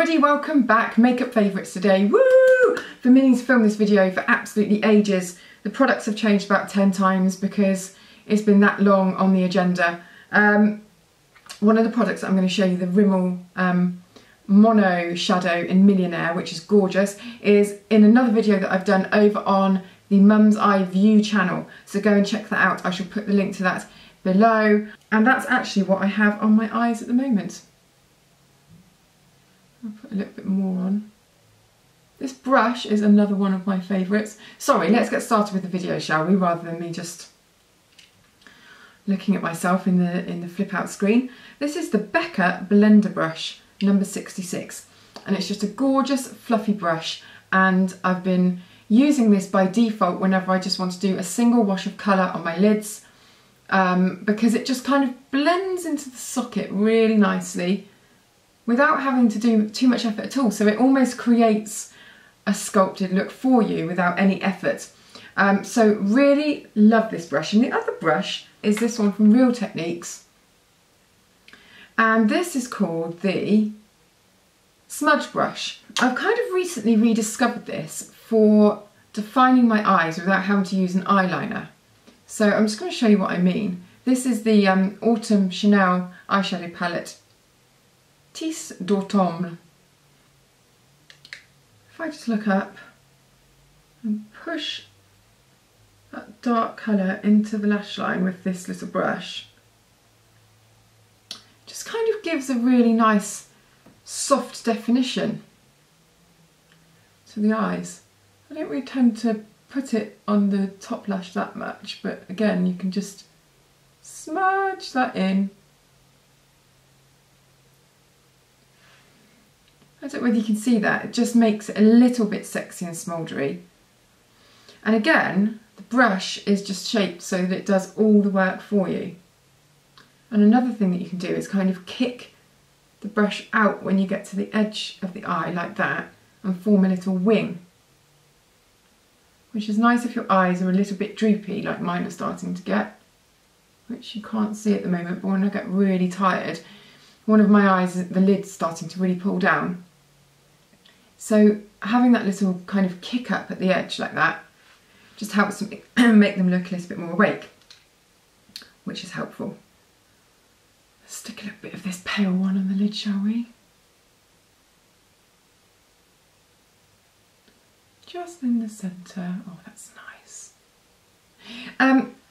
everybody, welcome back. Makeup favourites today. Woo! Been meaning to film this video for absolutely ages. The products have changed about 10 times because it's been that long on the agenda. One of the products that I'm going to show you, the Rimmel Mano shadow in Millionaire, which is gorgeous, is in another video that I've done over on the Mum's Eye View channel. So go and check that out. I shall put the link to that below. And that's actually what I have on my eyes at the moment. I'll put a little bit more on. This brush is another one of my favourites. Sorry, let's get started with the video, shall we, rather than me just looking at myself in the flip out screen. This is the Becca Blender Brush number 66, and it's just a gorgeous fluffy brush, and I've been using this by default whenever I just want to do a single wash of colour on my lids, because it just kind of blends into the socket really nicely without having to do too much effort at all. So it almost creates a sculpted look for you without any effort. So really love this brush. And the other brush is this one from Real Techniques. And this is called the Smudge Brush. I've kind of recently rediscovered this for defining my eyes without having to use an eyeliner. So I'm just going to show you what I mean. This is the Autumn Chanel eyeshadow palette, Tis d'Automne. If I just look up and push that dark colour into the lash line with this little brush, just kind of gives a really nice soft definition to the eyes. I don't really tend to put it on the top lash that much, but again, you can just smudge that in. I don't know whether you can see that, it just makes it a little bit sexy and smouldery. And again, the brush is just shaped so that it does all the work for you. And another thing that you can do is kind of kick the brush out when you get to the edge of the eye like that and form a little wing, which is nice if your eyes are a little bit droopy like mine are starting to get, which you can't see at the moment, but when I get really tired, one of my eyes, the lid's starting to really pull down. So having that little kind of kick up at the edge like that just helps them make them look a little bit more awake, which is helpful. Let's stick a little bit of this pale one on the lid, shall we? Just in the centre. Oh, that's nice.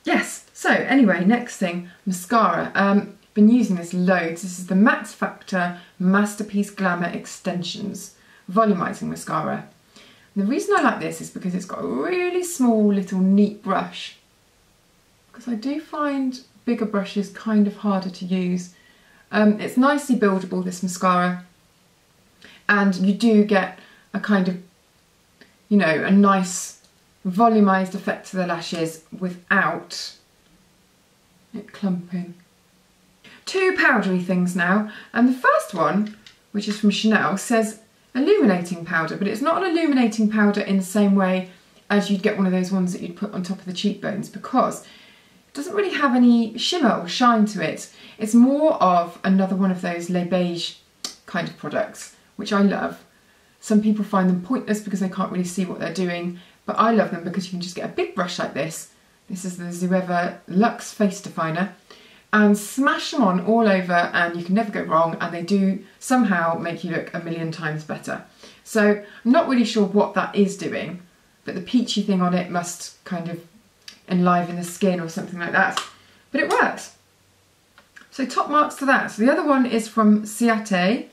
Yes, so anyway, next thing, mascara. Been using this loads. This is the Matte Factor Masterpiece Glamour Extensions Volumizing Mascara. And the reason I like this is because it's got a really small little neat brush, because I do find bigger brushes kind of harder to use. It's nicely buildable, this mascara, and you do get a kind of, you know, a nice volumized effect to the lashes without it clumping. Two powdery things now, and the first one, which is from Chanel, says Illuminating powder, but it's not an illuminating powder in the same way as you'd get one of those ones that you'd put on top of the cheekbones, because it doesn't really have any shimmer or shine to it. It's more of another one of those Les Beige kind of products, which I love. Some people find them pointless because they can't really see what they're doing, but I love them because you can just get a big brush like this. This is the Zoeva Luxe Face Definer, and smash them on all over and you can never go wrong, and they do somehow make you look a million times better. So I'm not really sure what that is doing, but the peachy thing on it must kind of enliven the skin or something like that, but it works. So top marks to that. So the other one is from Ciate.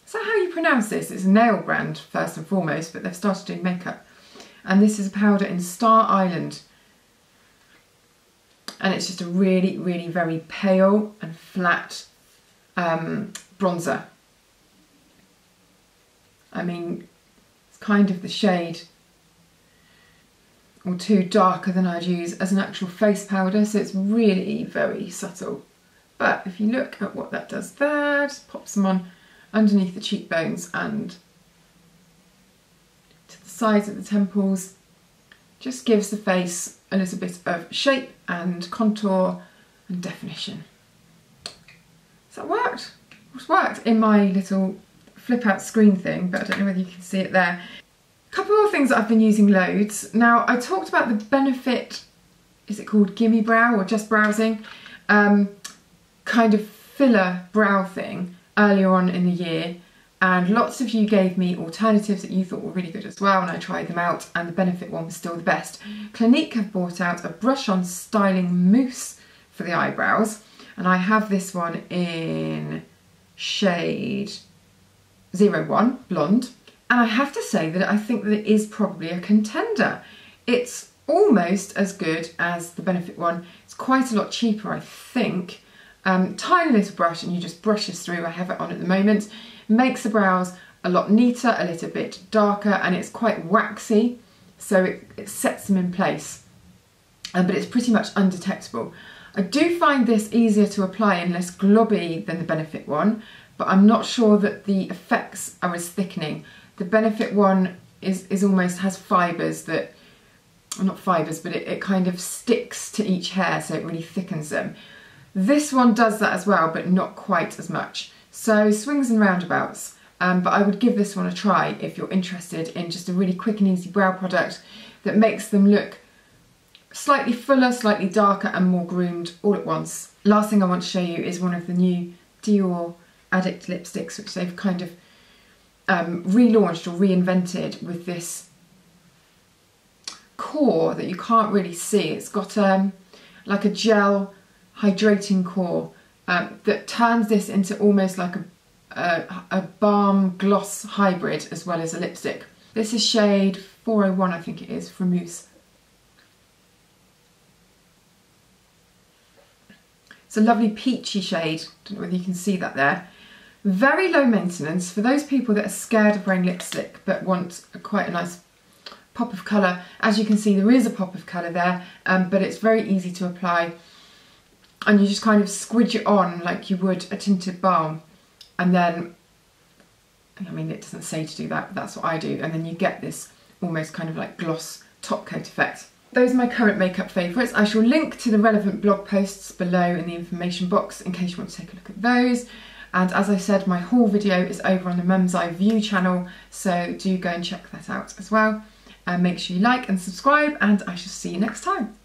Is that how you pronounce this? It's a nail brand first and foremost, but they've started doing makeup. And this is a powder in Star Island. And it's just a really, really very pale and flat bronzer. I mean, it's kind of the shade or two darker than I'd use as an actual face powder, so it's really very subtle. But if you look at what that does there, just pops them on underneath the cheekbones and to the sides of the temples, just gives the face a little bit of shape and contour and definition. So that worked. It's worked in my little flip out screen thing, but I don't know whether you can see it there. A couple more things that I've been using loads. Now, I talked about the Benefit, is it called GimMe Brow or Just Browsing, kind of filler brow thing earlier on in the year, and lots of you gave me alternatives that you thought were really good as well, and I tried them out, and the Benefit one was still the best. Clinique have brought out a brush-on styling mousse for the eyebrows, and I have this one in shade 01, Blonde, and I have to say that I think that it is probably a contender. It's almost as good as the Benefit one. It's quite a lot cheaper, I think. Tiny little brush, and you just brush this through. I have it on at the moment. Makes the brows a lot neater, a little bit darker, and it's quite waxy, so it sets them in place. But it's pretty much undetectable. I do find this easier to apply and less globby than the Benefit one, but I'm not sure that the effects are as thickening. The Benefit one is almost has fibres that, well, not fibres, but it kind of sticks to each hair, so it really thickens them. This one does that as well, but not quite as much. So swings and roundabouts, but I would give this one a try if you're interested in just a really quick and easy brow product that makes them look slightly fuller, slightly darker and more groomed all at once. Last thing I want to show you is one of the new Dior Addict Lipsticks, which they've kind of relaunched or reinvented with this core that you can't really see. It's got like a gel hydrating core that turns this into almost like a balm gloss hybrid as well as a lipstick. This is shade 401, I think it is, from Mousse. It's a lovely peachy shade. Don't know whether you can see that there. Very low maintenance for those people that are scared of wearing lipstick but want quite a nice pop of colour. As you can see, there is a pop of colour there, but it's very easy to apply. And you just kind of squidge it on like you would a tinted balm. And then, I mean, it doesn't say to do that, but that's what I do. And then you get this almost kind of like gloss top coat effect. Those are my current makeup favourites. I shall link to the relevant blog posts below in the information box in case you want to take a look at those. And as I said, my haul video is over on the Mum's Eye View channel, so do go and check that out as well. Make sure you like and subscribe, and I shall see you next time.